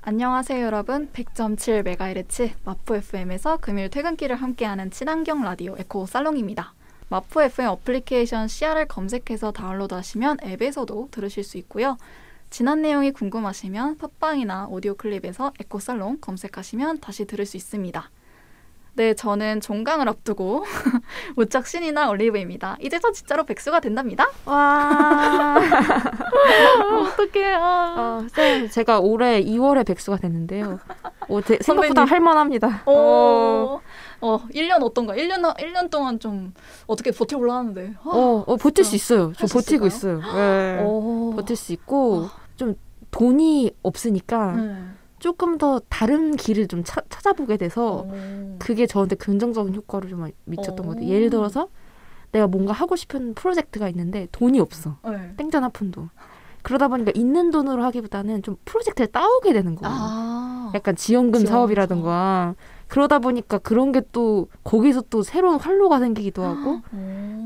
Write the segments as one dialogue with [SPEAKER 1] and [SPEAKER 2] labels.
[SPEAKER 1] 안녕하세요 여러분. 100.7MHz 마포 FM에서 금요일 퇴근길을 함께하는 친환경 라디오 에코 살롱입니다. 마포 FM 어플리케이션 CR을 검색해서 다운로드하시면 앱에서도 들으실 수 있고요. 지난 내용이 궁금하시면 팟빵이나 오디오 클립에서 에코 살롱 검색하시면 다시 들을 수 있습니다. 네, 저는 종강을 앞두고 무척 신이 난 올리브입니다. 이제 저 진짜로 백수가 된답니다.
[SPEAKER 2] 와.
[SPEAKER 1] 어떡해.
[SPEAKER 2] 쌤, 제가 올해 2월에 백수가 됐는데요. 생각보다 할만합니다.
[SPEAKER 1] 1년 어떤가? 1년 동안 좀 어떻게 버텨보려 하는데.
[SPEAKER 2] 버틸 수 있어요. 저 버티고
[SPEAKER 1] 있을까요?
[SPEAKER 2] 있어요. 네. 버틸 수 있고, 좀 돈이 없으니까 조금 더 다른 길을 좀 찾아보게 돼서 그게 저한테 긍정적인 효과를 좀 미쳤던 것 같아요. 예를 들어서 내가 뭔가 하고 싶은 프로젝트가 있는데 돈이 없어. 땡전 한 푼도. 그러다 보니까 있는 돈으로 하기보다는 좀 프로젝트를 따오게 되는 거예요. 약간 지원금 사업이라든가. 그러다 보니까 그런 게 또 거기서 또 새로운 활로가 생기기도 하고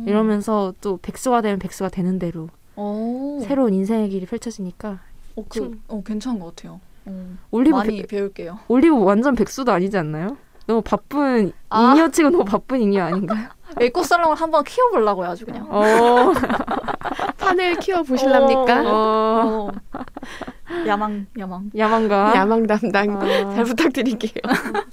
[SPEAKER 2] 이러면서 또 백수가 되면 백수가 되는 대로 새로운 인생의 길이 펼쳐지니까
[SPEAKER 1] 괜찮은 것 같아요.
[SPEAKER 2] 올리브
[SPEAKER 1] 많이 배울게요.
[SPEAKER 2] 올리브 완전 백수도 아니지 않나요? 너무 바쁜 잉여치고 너무 바쁜 잉여 아닌가요?
[SPEAKER 1] 에코 살롱을 한번 키워보려고요, 아주 그냥.
[SPEAKER 3] 판을 키워보실랍니까?
[SPEAKER 2] 야망가.
[SPEAKER 3] 야망 담당 잘 부탁드릴게요.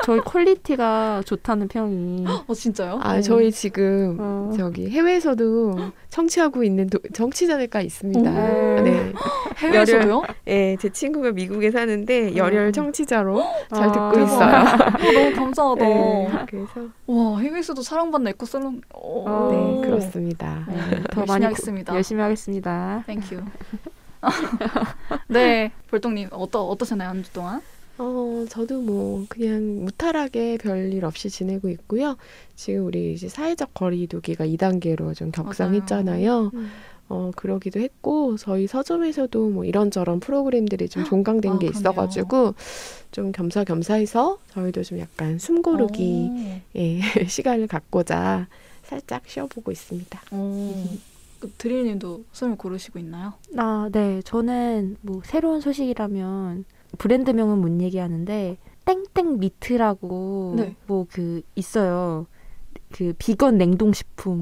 [SPEAKER 2] 저희 퀄리티가 좋다는 평이.
[SPEAKER 1] 진짜요?
[SPEAKER 3] 저희 지금 저기 해외에서도 청취하고 있는 청취자들과 있습니다. 네.
[SPEAKER 1] 해외에서도요?
[SPEAKER 3] 네, 제 친구가 미국에 사는데 열혈 청취자로 잘 듣고 있어요.
[SPEAKER 1] 너무 감사하다.
[SPEAKER 3] 네, 그래서
[SPEAKER 1] 와, 해외에서도 사랑받는 에코 살롱.
[SPEAKER 3] 네, 그렇습니다.
[SPEAKER 2] 더
[SPEAKER 1] 열심히
[SPEAKER 2] 많이
[SPEAKER 1] 하겠습니다.
[SPEAKER 2] 열심히 하겠습니다.
[SPEAKER 1] 땡큐. 네, 볼똥님 어떠셨나요, 한 주 동안?
[SPEAKER 3] 저도 뭐 그냥 무탈하게 별일 없이 지내고 있고요. 지금 우리 이제 사회적 거리두기가 2단계로 좀 격상했잖아요. 그러기도 했고 저희 서점에서도 뭐 이런저런 프로그램들이 좀 종강된 게 있어가지고 좀 겸사겸사해서 저희도 좀 약간 숨고르기 시간을 갖고자 살짝 쉬어보고 있습니다.
[SPEAKER 1] 드릴님도 숨을 고르시고 있나요?
[SPEAKER 2] 네. 저는 뭐 새로운 소식이라면 브랜드명은 못 얘기하는데 땡땡 미트라고 뭐 그 있어요. 그 비건 냉동식품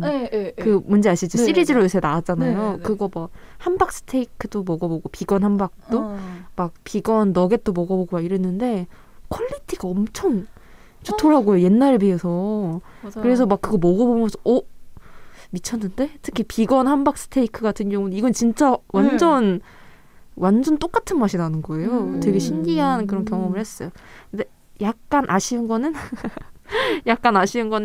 [SPEAKER 2] 그 뭔지 아시죠? 시리즈로 요새 나왔잖아요. 그거 뭐 함박 스테이크도 먹어보고 비건 함박도 막 비건 너겟도 먹어보고 막 이랬는데 퀄리티가 엄청 좋더라고요. 옛날에 비해서. 맞아요. 그래서 막 그거 먹어보면서 미쳤는데? 특히 비건 함박 스테이크 같은 경우는 이건 진짜 완전 똑같은 맛이 나는 거예요. 되게 신기한 그런 경험을 했어요. 근데 약간 아쉬운 거는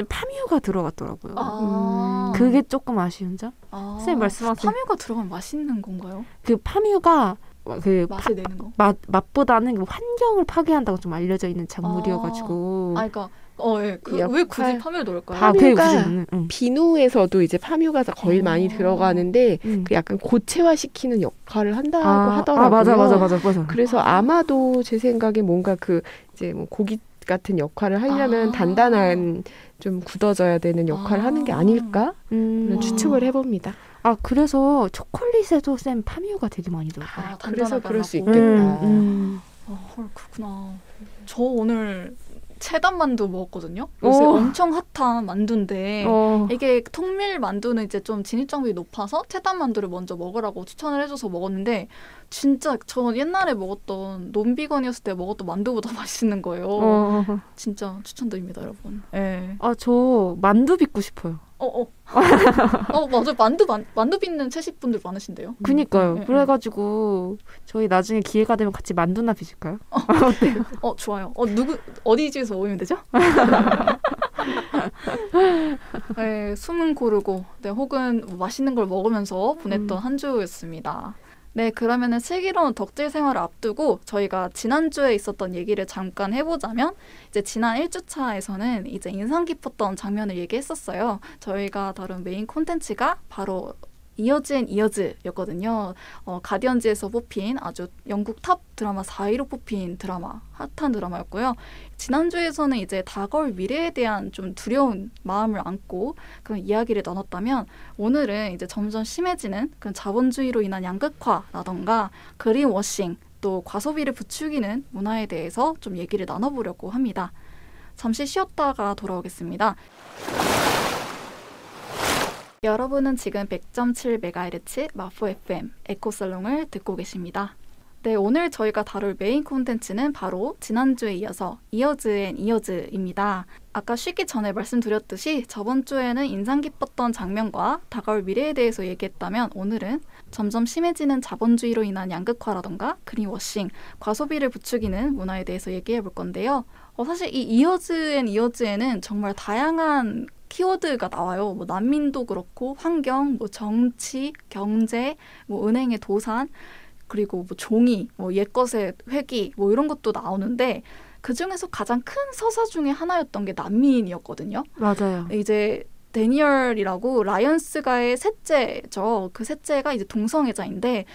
[SPEAKER 2] 파뮤가 들어갔더라고요. 그게 조금 아쉬운 점? 선생님 말씀하세요.
[SPEAKER 1] 파뮤가 들어가면 맛있는 건가요?
[SPEAKER 2] 그 파뮤가
[SPEAKER 1] 맛을 내는 거?
[SPEAKER 2] 맛보다는 환경을 파괴한다고 좀 알려져 있는 작물이어가지고.
[SPEAKER 1] 그러니까 왜 굳이 파뮤를 넣을까요?
[SPEAKER 3] 파뮤가 비누에서도 이제 파뮤가 거의 많이 들어가는데 그 약간 고체화시키는 역할을 한다고 하더라고요.
[SPEAKER 2] 맞아.
[SPEAKER 3] 그래서 아마도 제 생각에 뭔가 이제 뭐 고기 같은 역할을 하려면 단단한 좀 굳어져야 되는 역할을 하는 게 아닐까? 그런 추측을 해봅니다.
[SPEAKER 2] 그래서 초콜릿에도 쌤 파뮤가 되게 많이 들어가요.
[SPEAKER 3] 그래서 그럴 수 있겠다.
[SPEAKER 1] 그렇구나. 저 오늘 체담 만두 먹었거든요. 요새 엄청 핫한 만두인데 이게 통밀 만두는 이제 좀 진입장벽이 높아서 체담 만두를 먼저 먹으라고 추천을 해줘서 먹었는데 진짜 저 옛날에 먹었던 논비건이었을 때 먹었던 만두보다 맛있는 거예요. 진짜 추천드립니다, 여러분. 네.
[SPEAKER 2] 저 만두 빚고 싶어요.
[SPEAKER 1] 맞아요. 만두 빚는 채식분들 많으신데요.
[SPEAKER 2] 그니까요. 그래가지고 저희 나중에 기회가 되면 같이 만두나 빚을까요? 어때요?
[SPEAKER 1] 좋아요. 어디 집에서 모이면 되죠? 네, 숨은 고르고 혹은 맛있는 걸 먹으면서 보냈던 한 주였습니다. 네, 그러면은 슬기로운 덕질 생활을 앞두고 저희가 지난주에 있었던 얘기를 잠깐 해보자면 이제 지난 1주차에서는 이제 인상 깊었던 장면을 얘기했었어요. 저희가 다룬 메인 콘텐츠가 바로 이어즈였거든요. 가디언즈에서 뽑힌 아주 영국 탑 드라마 4위로 뽑힌 드라마, 핫한 드라마였고요. 지난주에서는 이제 다가올 미래에 대한 좀 두려운 마음을 안고 그런 이야기를 나눴다면 오늘은 이제 점점 심해지는 그런 자본주의로 인한 양극화라던가 그린워싱 또 과소비를 부추기는 문화에 대해서 좀 얘기를 나눠보려고 합니다. 잠시 쉬었다가 돌아오겠습니다. 여러분은 지금 100.7MHz 마포 FM 에코살롱을 듣고 계십니다. 네, 오늘 저희가 다룰 메인 콘텐츠는 바로 지난주에 이어서 이어즈 앤 이어즈입니다. 아까 쉬기 전에 말씀드렸듯이 저번 주에는 인상 깊었던 장면과 다가올 미래에 대해서 얘기했다면 오늘은 점점 심해지는 자본주의로 인한 양극화라던가 그린워싱, 과소비를 부추기는 문화에 대해서 얘기해 볼 건데요. 사실 이 이어즈 앤 이어즈에는 정말 다양한 키워드가 나와요. 뭐 난민도 그렇고 환경, 뭐 정치, 경제, 뭐 은행의 도산, 그리고 뭐 종이, 뭐 옛것의 회귀, 뭐 이런 것도 나오는데 그 중에서 가장 큰 서사 중에 하나였던 게 난민이었거든요.
[SPEAKER 2] 맞아요.
[SPEAKER 1] 이제 데니얼이라고 라이언스가의 셋째죠. 그 셋째가 이제 동성애자인데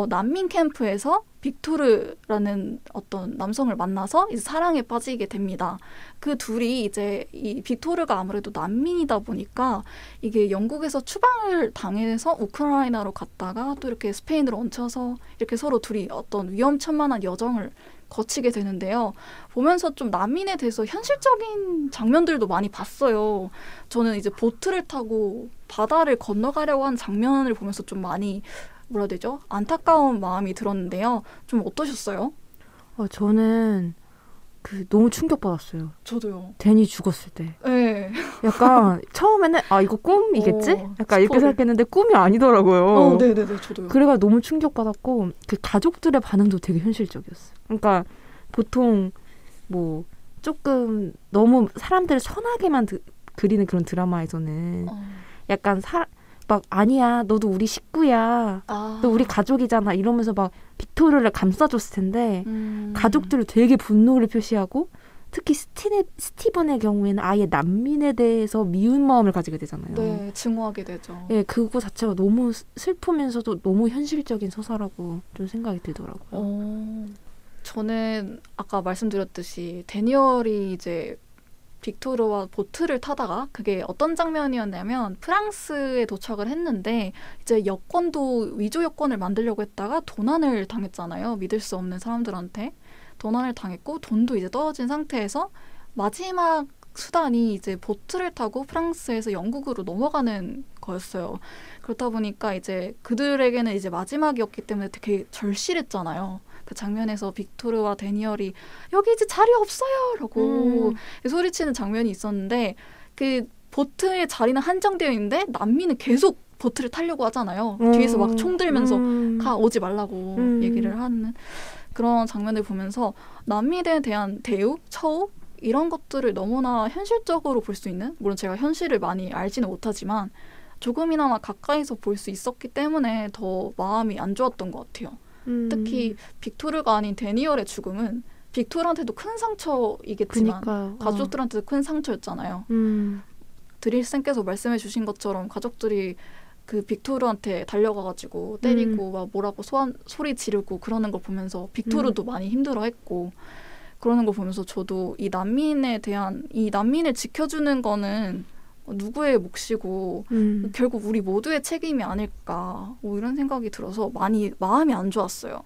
[SPEAKER 1] 난민 캠프에서 빅토르라는 어떤 남성을 만나서 이제 사랑에 빠지게 됩니다. 그 둘이 이제 이 빅토르가 아무래도 난민이다 보니까 이게 영국에서 추방을 당해서 우크라이나로 갔다가 또 이렇게 스페인으로 얹혀서 이렇게 서로 둘이 어떤 위험천만한 여정을 거치게 되는데요. 보면서 좀 난민에 대해서 현실적인 장면들도 많이 봤어요. 저는 이제 보트를 타고 바다를 건너가려고 하는 장면을 보면서 좀 많이 뭐라 해야 되죠? 안타까운 마음이 들었는데요. 좀 어떠셨어요?
[SPEAKER 2] 저는 너무 충격받았어요.
[SPEAKER 1] 저도요.
[SPEAKER 2] 데니 죽었을 때.
[SPEAKER 1] 네.
[SPEAKER 2] 약간 처음에는 이거 꿈이겠지? 약간 이렇게 생각했는데 꿈이 아니더라고요.
[SPEAKER 1] 네네네. 저도요.
[SPEAKER 2] 그래가 너무 충격받았고 그 가족들의 반응도 되게 현실적이었어요. 그러니까 보통 뭐 조금 너무 사람들을 선하게만 그리는 그런 드라마에서는 약간 막 아니야 너도 우리 식구야 너 우리 가족이잖아 이러면서 막 빅토르를 감싸줬을 텐데 가족들을 되게 분노를 표시하고 특히 스티븐의 경우에는 아예 난민에 대해서 미운 마음을 가지게 되잖아요.
[SPEAKER 1] 네, 증오하게 되죠.
[SPEAKER 2] 네, 그거 자체가 너무 슬프면서도 너무 현실적인 서사라고 좀 생각이 들더라고요.
[SPEAKER 1] 저는 아까 말씀드렸듯이 데니얼이 이제 빅토르와 보트를 타다가 그게 어떤 장면이었냐면 프랑스에 도착을 했는데 이제 위조 여권을 만들려고 했다가 도난을 당했잖아요. 믿을 수 없는 사람들한테 도난을 당했고 돈도 이제 떨어진 상태에서 마지막 수단이 이제 보트를 타고 프랑스에서 영국으로 넘어가는 거였어요. 그렇다 보니까 이제 그들에게는 이제 마지막이었기 때문에 되게 절실했잖아요. 그 장면에서 빅토르와 데니얼이 여기 이제 자리 없어요! 라고 소리치는 장면이 있었는데 그 보트의 자리는 한정되어 있는데 난민은 계속 보트를 타려고 하잖아요. 뒤에서 막 총 들면서 오지 말라고 얘기를 하는 그런 장면을 보면서 난민에 대한 대우, 처우 이런 것들을 너무나 현실적으로 볼 수 있는 물론 제가 현실을 많이 알지는 못하지만 조금이나마 가까이서 볼 수 있었기 때문에 더 마음이 안 좋았던 것 같아요. 특히 빅토르가 아닌 데니얼의 죽음은 빅토르한테도 큰 상처이겠지만
[SPEAKER 2] 그러니까요.
[SPEAKER 1] 가족들한테도 큰 상처였잖아요. 드릴쌤께서 말씀해 주신 것처럼 가족들이 그 빅토르한테 달려가가지고 때리고 막 뭐라고 소리 지르고 그러는 걸 보면서 빅토르도 많이 힘들어했고 그러는 걸 보면서 저도 이 난민을 지켜주는 거는 누구의 몫이고 결국 우리 모두의 책임이 아닐까 뭐 이런 생각이 들어서 많이 마음이 안 좋았어요.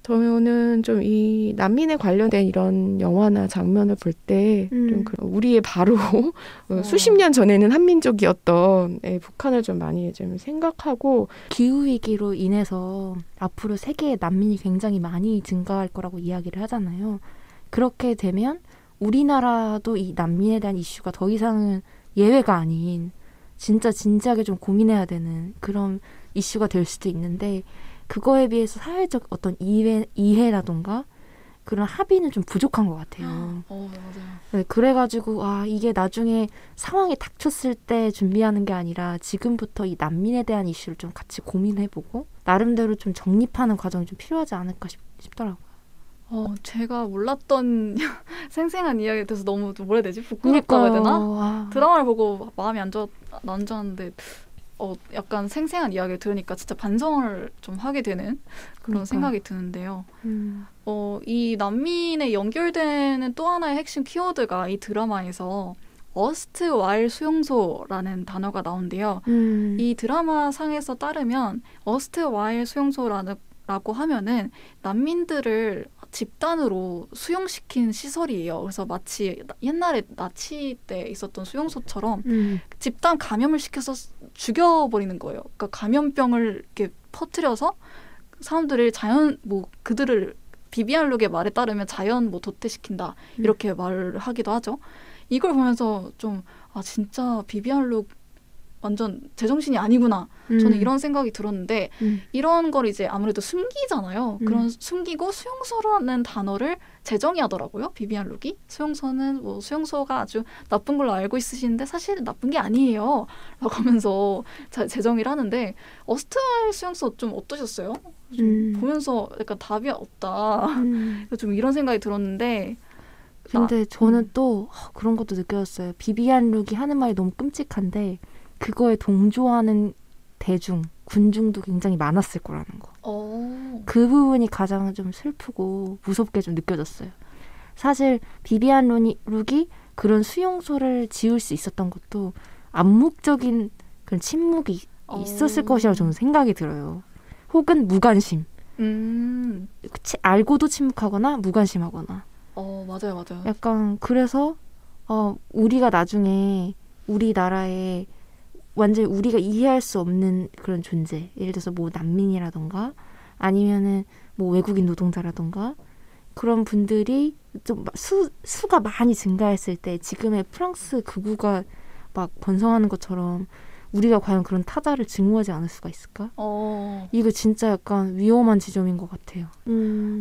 [SPEAKER 3] 저는 좀 이 난민에 관련된 이런 영화나 장면을 볼 때 좀 우리의 바로 수십 년 전에는 한민족이었던 북한을 좀 많이 좀 생각하고
[SPEAKER 2] 기후위기로 인해서 앞으로 세계의 난민이 굉장히 많이 증가할 거라고 이야기를 하잖아요. 그렇게 되면 우리나라도 이 난민에 대한 이슈가 더 이상은 예외가 아닌 진짜 진지하게 좀 고민해야 되는 그런 이슈가 될 수도 있는데 그거에 비해서 사회적 어떤 이해라던가 그런 합의는 좀 부족한 것 같아요.
[SPEAKER 1] 맞아요.
[SPEAKER 2] 네, 그래가지고 이게 나중에 상황이 닥쳤을 때 준비하는 게 아니라 지금부터 이 난민에 대한 이슈를 좀 같이 고민해보고 나름대로 좀 정립하는 과정이 좀 필요하지 않을까 싶더라고요.
[SPEAKER 1] 제가 몰랐던 생생한 이야기에 대해서 너무 뭐라 해야 되지? 부끄럽다고 해야 되나? 드라마를 보고 마음이 안 좋았는데 약간 생생한 이야기를 들으니까 진짜 반성을 좀 하게 되는 그런 생각이 드는데요. 이 난민에 연결되는 또 하나의 핵심 키워드가 이 드라마에서 어스트와일 수용소라는 단어가 나온대요. 이 드라마 상에서 따르면 어스트와일 수용소라는 수용소라고 하면은 난민들을 집단으로 수용시킨 시설이에요. 그래서 마치 옛날에 나치 때 있었던 수용소처럼 집단 감염을 시켜서 죽여버리는 거예요. 그러니까 감염병을 이렇게 퍼뜨려서 사람들을 그들을 비비안 룩의 말에 따르면 자연 도태시킨다 이렇게 말을 하기도 하죠. 이걸 보면서 좀 진짜 비비안 룩 완전 제정신이 아니구나. 저는 이런 생각이 들었는데 이런 걸 이제 아무래도 숨기잖아요. 그런 숨기고 수용소라는 단어를 재정의하더라고요. 비비안 룩이. 수용소는 수용소가 아주 나쁜 걸로 알고 있으시는데 사실은 나쁜 게 아니에요. 라고 하면서 재정의를 하는데 어스트와일 수용소 좀 어떠셨어요? 좀 보면서 약간 답이 없다. 좀 이런 생각이 들었는데
[SPEAKER 2] 근데 저는 또 그런 것도 느껴졌어요. 비비안 룩이 하는 말이 너무 끔찍한데 그거에 동조하는 군중도 굉장히 많았을 거라는 거. 그 부분이 가장 좀 슬프고 무섭게 좀 느껴졌어요. 사실 비비안 룩이 그런 수용소를 지을 수 있었던 것도 암묵적인 그런 침묵이 있었을 것이라고 저는 생각이 들어요. 혹은 무관심. 알고도 침묵하거나 무관심하거나.
[SPEAKER 1] 맞아요.
[SPEAKER 2] 약간 그래서 우리가 나중에 우리나라에 완전히 우리가 이해할 수 없는 그런 존재, 예를 들어서 뭐 난민이라던가 아니면은 뭐 외국인 노동자라던가 그런 분들이 좀 수가 많이 증가했을 때 지금의 프랑스 극우가 막 번성하는 것처럼 우리가 과연 그런 타자를 증오하지 않을 수가 있을까? 이거 진짜 약간 위험한 지점인 것 같아요.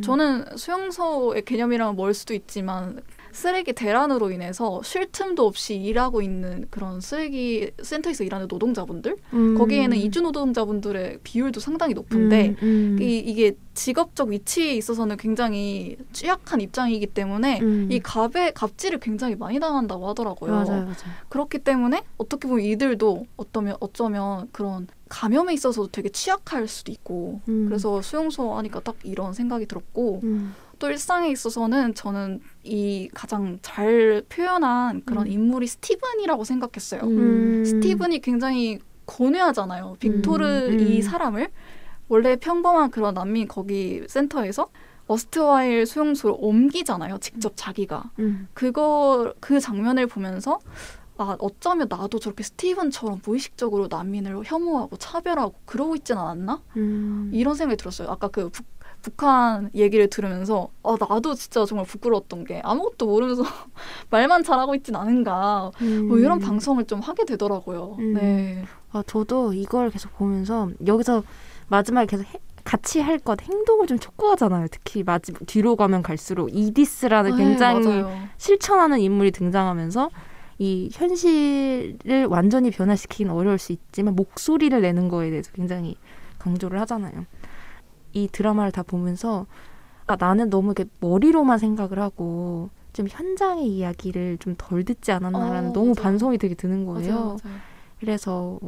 [SPEAKER 1] 저는 수용소의 개념이랑 멀 수도 있지만 쓰레기 대란으로 인해서 쉴 틈도 없이 일하고 있는 그런 쓰레기 센터에서 일하는 노동자분들 거기에는 이주 노동자분들의 비율도 상당히 높은데 이게 직업적 위치에 있어서는 굉장히 취약한 입장이기 때문에 이 갑질을 굉장히 많이 당한다고 하더라고요.
[SPEAKER 2] 맞아요.
[SPEAKER 1] 그렇기 때문에 어떻게 보면 이들도 어쩌면 그런 감염에 있어서도 되게 취약할 수도 있고 그래서 수용소 하니까 딱 이런 생각이 들었고 또 일상에 있어서는 저는 이 가장 잘 표현한 그런 인물이 스티븐이라고 생각했어요. 스티븐이 굉장히 고뇌하잖아요. 빅토르 이 사람을 원래 평범한 그런 난민 거기 센터에서 어스트와일 수용소로 옮기잖아요. 직접 자기가. 그 장면을 보면서 어쩌면 나도 저렇게 스티븐처럼 무의식적으로 난민을 혐오하고 차별하고 그러고 있진 않았나? 이런 생각이 들었어요. 아까 그 북한 얘기를 들으면서 나도 진짜 정말 부끄러웠던 게 아무것도 모르면서 말만 잘하고 있진 않은가 뭐 이런 방송을 좀 하게 되더라고요. 네.
[SPEAKER 2] 저도 이걸 계속 보면서 여기서 마지막에 계속 같이 할 것 행동을 좀 촉구하잖아요. 특히 뒤로 가면 갈수록 이디스라는 굉장히
[SPEAKER 1] 맞아요.
[SPEAKER 2] 실천하는 인물이 등장하면서 이 현실을 완전히 변화시키기는 어려울 수 있지만 목소리를 내는 거에 대해서 굉장히 강조를 하잖아요. 이 드라마를 다 보면서 나는 너무 이렇게 머리로만 생각을 하고 좀 현장의 이야기를 좀 덜 듣지 않았나라는 너무
[SPEAKER 1] 맞아요.
[SPEAKER 2] 반성이 되게 드는 거예요.
[SPEAKER 1] 맞아요.
[SPEAKER 2] 그래서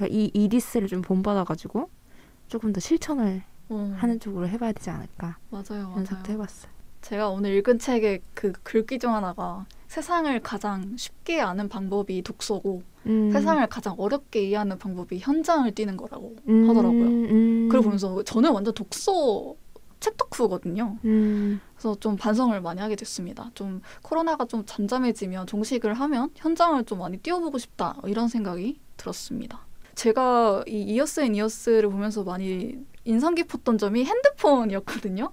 [SPEAKER 2] 이 이디스를 좀 본받아가지고 조금 더 실천을 하는 쪽으로 해봐야 되지 않을까
[SPEAKER 1] 맞아요.
[SPEAKER 2] 이런 생각도 해봤어요.
[SPEAKER 1] 제가 오늘 읽은 책의 그 글귀 중 하나가 세상을 가장 쉽게 아는 방법이 독서고 세상을 가장 어렵게 이해하는 방법이 현장을 뛰는 거라고 하더라고요. 그걸 보면서 저는 완전 책 덕후거든요. 그래서 좀 반성을 많이 하게 됐습니다. 좀 코로나가 좀 잠잠해지면 종식을 하면 현장을 좀 많이 뛰어보고 싶다 이런 생각이 들었습니다. 제가 이 이어스 앤 이어스를 보면서 많이 인상 깊었던 점이 핸드폰이었거든요.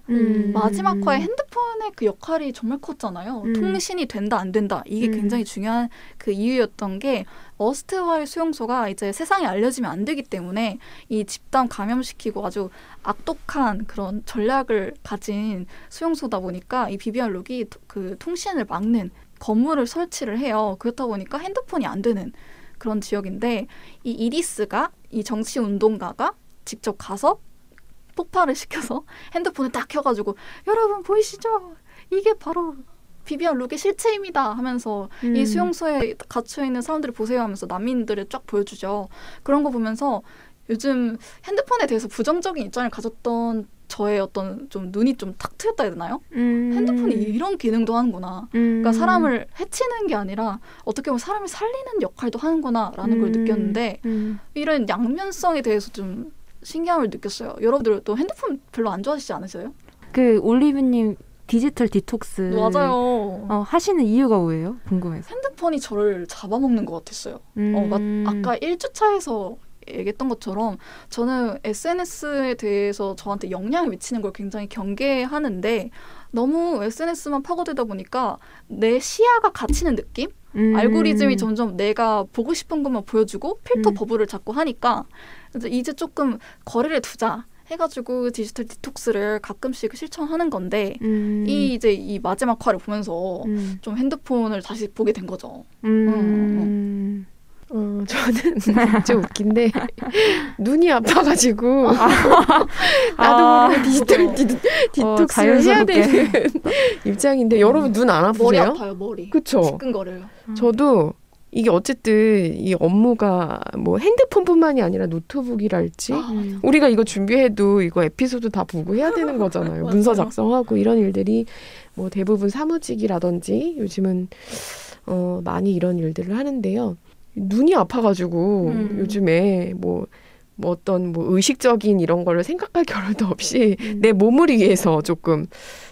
[SPEAKER 1] 마지막 화에 핸드폰의 그 역할이 정말 컸잖아요. 통신이 된다 안 된다 이게 굉장히 중요한 그 이유였던 게 어스트와일 수용소가 이제 세상에 알려지면 안 되기 때문에 이 집단 감염시키고 아주 악독한 그런 전략을 가진 수용소다 보니까 이 비비안 룩이 그 통신을 막는 건물을 설치를 해요. 그렇다 보니까 핸드폰이 안 되는 그런 지역인데 이 이디스가 이 정치운동가가 직접 가서 폭발을 시켜서 핸드폰을 딱 켜가지고 여러분 보이시죠? 이게 바로 비비안 룩의 실체입니다 하면서 이 수용소에 갇혀있는 사람들을 보세요 하면서 난민들을 쫙 보여주죠. 그런 거 보면서 요즘 핸드폰에 대해서 부정적인 입장을 가졌던 저의 어떤 좀 눈이 좀 탁 트였다 해야 되나요? 핸드폰이 이런 기능도 하는구나. 그러니까 사람을 해치는 게 아니라 어떻게 보면 사람을 살리는 역할도 하는구나 라는 걸 느꼈는데 이런 양면성에 대해서 좀 신기함을 느꼈어요. 여러분들도 핸드폰 별로 안 좋아하시지 않으세요?
[SPEAKER 2] 그 올리브님 디지털 디톡스
[SPEAKER 1] 맞아요.
[SPEAKER 2] 하시는 이유가 뭐예요? 궁금해서.
[SPEAKER 1] 핸드폰이 저를 잡아먹는 것 같았어요. 아까 1주차에서 얘기했던 것처럼 저는 SNS에 대해서 저한테 영향을 미치는 걸 굉장히 경계하는데 너무 SNS만 파고들다 보니까 내 시야가 갇히는 느낌? 알고리즘이 점점 내가 보고 싶은 것만 보여주고 필터 버블을 자꾸 하니까 이제 조금 거리를 두자 해가지고 디지털 디톡스를 가끔씩 실천하는 건데 이제 이 마지막 화를 보면서 좀 핸드폰을 다시 보게 된 거죠.
[SPEAKER 3] 저는 진짜 웃긴데 눈이 아파가지고 나도 모르게 디지털 디톡스를 해야 되는 입장인데 여러분 눈 안 아프세요?
[SPEAKER 1] 머리 아파요, 머리.
[SPEAKER 3] 그쵸?
[SPEAKER 1] 시큰거려요.
[SPEAKER 3] 저도 이게 어쨌든 이 업무가 뭐 핸드폰뿐만이 아니라 노트북이랄지 우리가 이거 준비해도 이거 에피소드 다 보고 해야 되는 거잖아요. 문서 작성하고 이런 일들이 뭐 대부분 사무직이라든지 요즘은 많이 이런 일들을 하는데요. 눈이 아파가지고 요즘에 뭐 어떤 뭐 의식적인 이런 거를 생각할 겨를도 없이 내 몸을 위해서 조금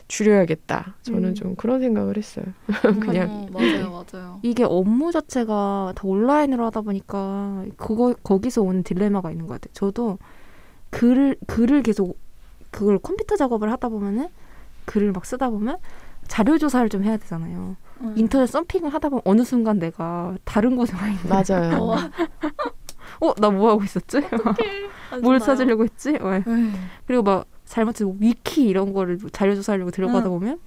[SPEAKER 3] 줄여야겠다. 저는 좀 그런 생각을 했어요. 그냥
[SPEAKER 1] 맞아요.
[SPEAKER 2] 이게 업무 자체가 다 온라인으로 하다 보니까 거기서 오는 딜레마가 있는 것 같아요. 저도 글을 계속 그걸 컴퓨터 작업을 하다 보면은 글을 막 쓰다 보면 자료 조사를 좀 해야 되잖아요. 인터넷 서핑을 하다 보면 어느 순간 내가 다른 곳에 와 있는
[SPEAKER 3] 맞아요.
[SPEAKER 2] 나 뭐 하고 있었지? 뭘 찾으려고 했지? 그리고 막 잘못해서 위키 이런 거를 자료 조사하려고 들어가다 보면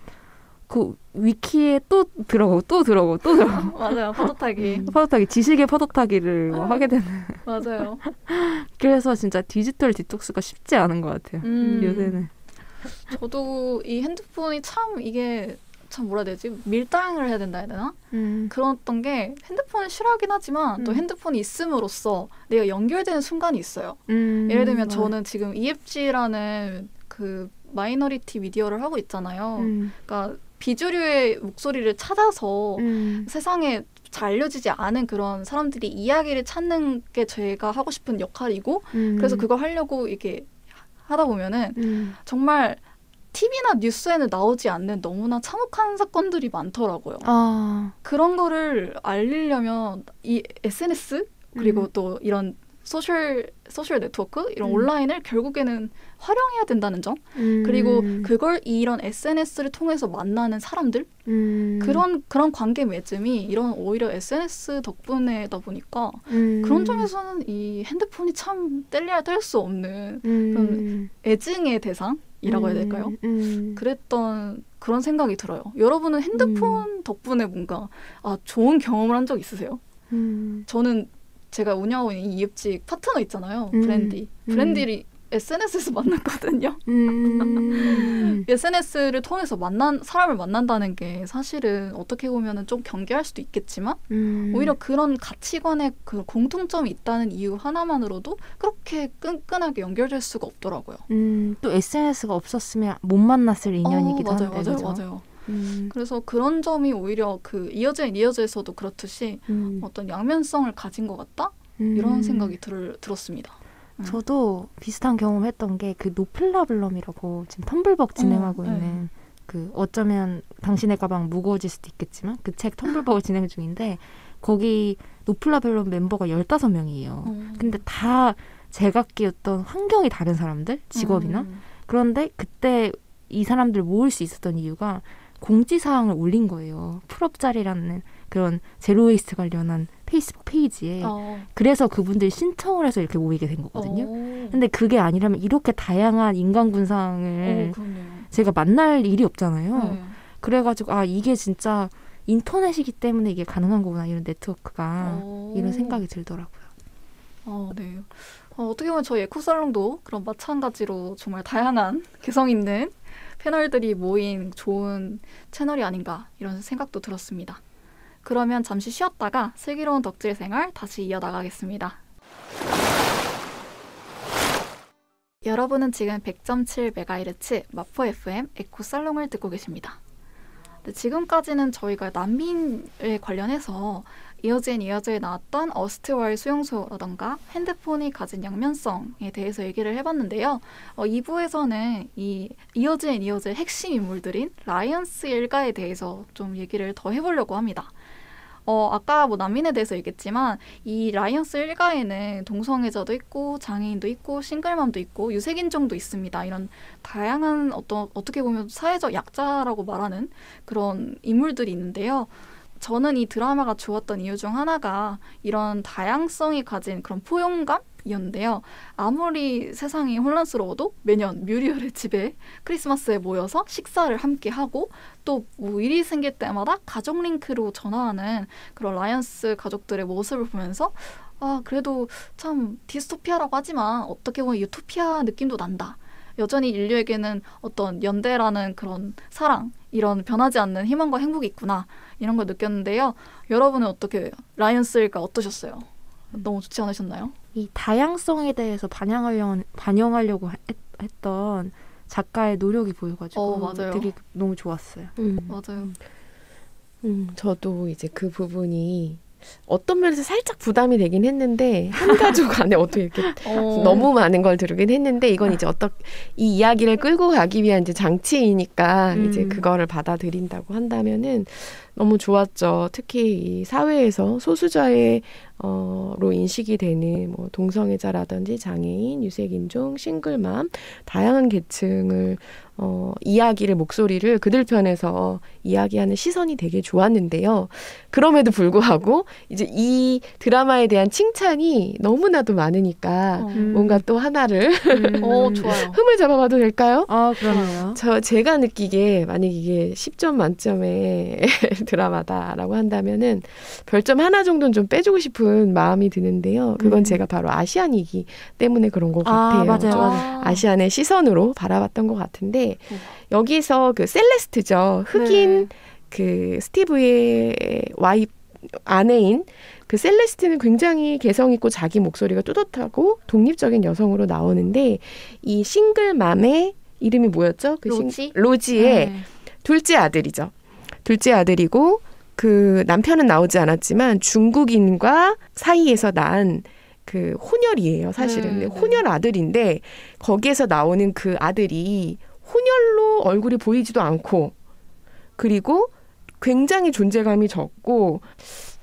[SPEAKER 2] 그 위키에 또 들어가고
[SPEAKER 1] 맞아요.
[SPEAKER 2] 파도타기 지식의 파도타기를 하게 되는
[SPEAKER 1] 맞아요.
[SPEAKER 2] 그래서 진짜 디지털 디톡스가 쉽지 않은 것 같아요. 요새는.
[SPEAKER 1] 저도 이 핸드폰이 참 뭐라 해야 되지? 밀당을 해야 된다 해야 되나? 그랬던 게 핸드폰을 싫어하긴 하지만 또 핸드폰이 있음으로써 내가 연결되는 순간이 있어요. 예를 들면 저는 지금 EFG라는 그 마이너리티 미디어를 하고 있잖아요. 그러니까 비주류의 목소리를 찾아서 세상에 잘 알려지지 않은 그런 사람들이 이야기를 찾는 게 제가 하고 싶은 역할이고 그래서 그걸 하려고 이렇게 하다 보면은 정말 TV나 뉴스에는 나오지 않는 너무나 참혹한 사건들이 많더라고요. 그런 거를 알리려면 이 SNS 그리고 또 이런 소셜 네트워크 이런 온라인을 결국에는 활용해야 된다는 점 그리고 그걸 이런 SNS를 통해서 만나는 사람들 그런 관계 맺음이 이런 오히려 SNS 덕분에다 보니까 그런 점에서는 이 핸드폰이 참 뗄래야 뗄 수 없는 그런 애증의 대상이라고 해야 될까요? 그랬던 그런 생각이 들어요. 여러분은 핸드폰 덕분에 뭔가 좋은 경험을 한 적 있으세요? 저는 제가 운영하고 있는 EFG 파트너 있잖아요. 브랜디를 SNS에서 만났거든요. SNS를 통해서 사람을 만난다는 게 사실은 어떻게 보면 좀 경계할 수도 있겠지만 오히려 그런 가치관의 그 공통점이 있다는 이유 하나만으로도 그렇게 끈끈하게 연결될 수가 없더라고요.
[SPEAKER 2] 또 SNS가 없었으면 못 만났을 인연이기도 한데.
[SPEAKER 1] 맞아요. 그래서 그런 점이 오히려 그 이어져에서도 그렇듯이 어떤 양면성을 가진 것 같다? 이런 생각이 들었습니다.
[SPEAKER 2] 저도 비슷한 경험했던 게 그 노플라블럼이라고 지금 텀블벅 진행하고 있는 그 어쩌면 당신의 가방 무거워질 수도 있겠지만 그 책 텀블벅을 진행 중인데 거기 노플라블럼 멤버가 15명이에요. 근데 다 제각기였던 환경이 다른 사람들, 직업이나 그런데 그때 이 사람들 모을 수 있었던 이유가 공지사항을 올린 거예요. 풀업자리라는 그런 제로웨이스트 관련한 페이스북 페이지에. 그래서 그분들이 신청을 해서 이렇게 모이게 된 거거든요. 근데 그게 아니라면 이렇게 다양한 인간 군상을 제가 만날 일이 없잖아요. 그래가지고 이게 진짜 인터넷이기 때문에 이게 가능한 거구나, 이런 네트워크가. 이런 생각이 들더라고요.
[SPEAKER 1] 네. 어떻게 보면 저희 에코살롱도 그런 마찬가지로 정말 다양한 개성 있는 패널들이 모인 좋은 채널이 아닌가 이런 생각도 들었습니다. 그러면 잠시 쉬었다가 슬기로운 덕질 생활 다시 이어나가겠습니다. 여러분은 지금 100.7MHz 마포 FM 에코살롱을 듣고 계십니다. 지금까지는 저희가 난민에 관련해서 이어즈 앤 이어즈에 나왔던 어스트와의 수용소라던가 핸드폰이 가진 양면성에 대해서 얘기를 해봤는데요. 2부에서는 이 이어즈 앤 이어즈의 핵심 인물들인 라이언스 일가에 대해서 좀 얘기를 더 해보려고 합니다. 아까 뭐 난민에 대해서 얘기했지만 이 라이언스 일가에는 동성애자도 있고 장애인도 있고 싱글맘도 있고 유색인종도 있습니다. 이런 다양한 어떻게 보면 사회적 약자라고 말하는 그런 인물들이 있는데요. 저는 이 드라마가 좋았던 이유 중 하나가 이런 다양성이 가진 그런 포용감이었는데요. 아무리 세상이 혼란스러워도 매년 뮤리얼의 집에 크리스마스에 모여서 식사를 함께 하고 또 뭐 일이 생길 때마다 가족 링크로 전화하는 그런 라이언스 가족들의 모습을 보면서 그래도 참 디스토피아라고 하지만 어떻게 보면 유토피아 느낌도 난다. 여전히 인류에게는 어떤 연대라는 그런 사랑, 이런 변하지 않는 희망과 행복이 있구나. 이런 걸 느꼈는데요. 여러분은 어떻게 라이언스일까 어떠셨어요? 너무 좋지 않으셨나요?
[SPEAKER 2] 이 다양성에 대해서 반영하려고 했던 작가의 노력이 보여가지고
[SPEAKER 1] 맞아요.
[SPEAKER 2] 되게 너무 좋았어요.
[SPEAKER 1] 맞아요.
[SPEAKER 3] 저도 이제 그 부분이 어떤 면에서 살짝 부담이 되긴 했는데 한 가족 안에 어떻게 이렇게 너무 많은 걸 들으긴 했는데 이건 이제 이 이야기를 끌고 가기 위한 이제 장치이니까 이제 그거를 받아들인다고 한다면은 너무 좋았죠. 특히 이 사회에서 소수자의 로 인식이 되는 뭐 동성애자라든지 장애인, 유색인종, 싱글맘 다양한 계층을 이야기를 목소리를 그들 편에서 이야기하는 시선이 되게 좋았는데요. 그럼에도 불구하고 이제 이 드라마에 대한 칭찬이 너무나도 많으니까 뭔가 또 하나를
[SPEAKER 1] 좋아요.
[SPEAKER 3] 흠을 잡아봐도 될까요?
[SPEAKER 2] 그럼요.
[SPEAKER 3] 제가 느끼기에 만약 이게 10점 만점의 드라마다라고 한다면은 별점 하나 정도는 좀 빼주고 싶은 마음이 드는데요. 그건 제가 바로 아시안이기 때문에 그런 것 같아요.
[SPEAKER 2] 맞아요.
[SPEAKER 3] 아시안의 시선으로 바라봤던 것 같은데 여기서 그 셀레스트죠. 흑인 그 스티브의 아내인 그 셀레스트는 굉장히 개성 있고 자기 목소리가 뚜렷하고 독립적인 여성으로 나오는데 이 싱글맘의 이름이 뭐였죠? 로지의 둘째 아들이죠. 둘째 아들이고 그 남편은 나오지 않았지만 중국인과 사이에서 난 그 혼혈이에요. 사실은. 혼혈 아들인데 거기에서 나오는 그 아들이 혼혈로 얼굴이 보이지도 않고 그리고 굉장히 존재감이 적고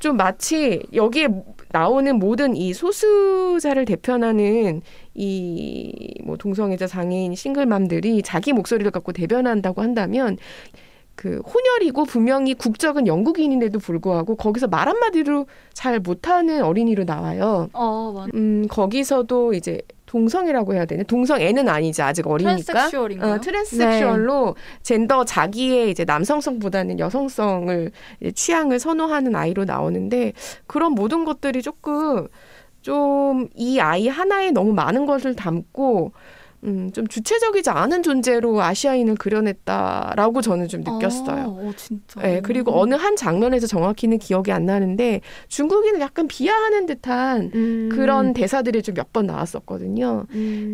[SPEAKER 3] 좀 마치 여기에 나오는 모든 이 소수자를 대표하는 이 뭐 동성애자 장애인 싱글맘들이 자기 목소리를 갖고 대변한다고 한다면 그 혼혈이고 분명히 국적은 영국인인데도 불구하고 거기서 말 한마디로 잘 못하는 어린이로 나와요. 거기서도 이제 동성이라고 해야 되네. 동성애는 아니지. 아직 어리니까.
[SPEAKER 1] 트랜스섹슈얼인가요?
[SPEAKER 3] 트랜스섹슈얼로 젠더 자기의 이제 남성성보다는 여성성을 이제 취향을 선호하는 아이로 나오는데 그런 모든 것들이 조금 좀 이 아이 하나에 너무 많은 것을 담고 좀 주체적이지 않은 존재로 아시아인을 그려냈다라고 저는 좀 느꼈어요.
[SPEAKER 1] 진짜.
[SPEAKER 3] 네, 그리고 어느 한 장면에서 정확히는 기억이 안 나는데 중국인을 약간 비하하는 듯한 그런 대사들이 좀 몇 번 나왔었거든요.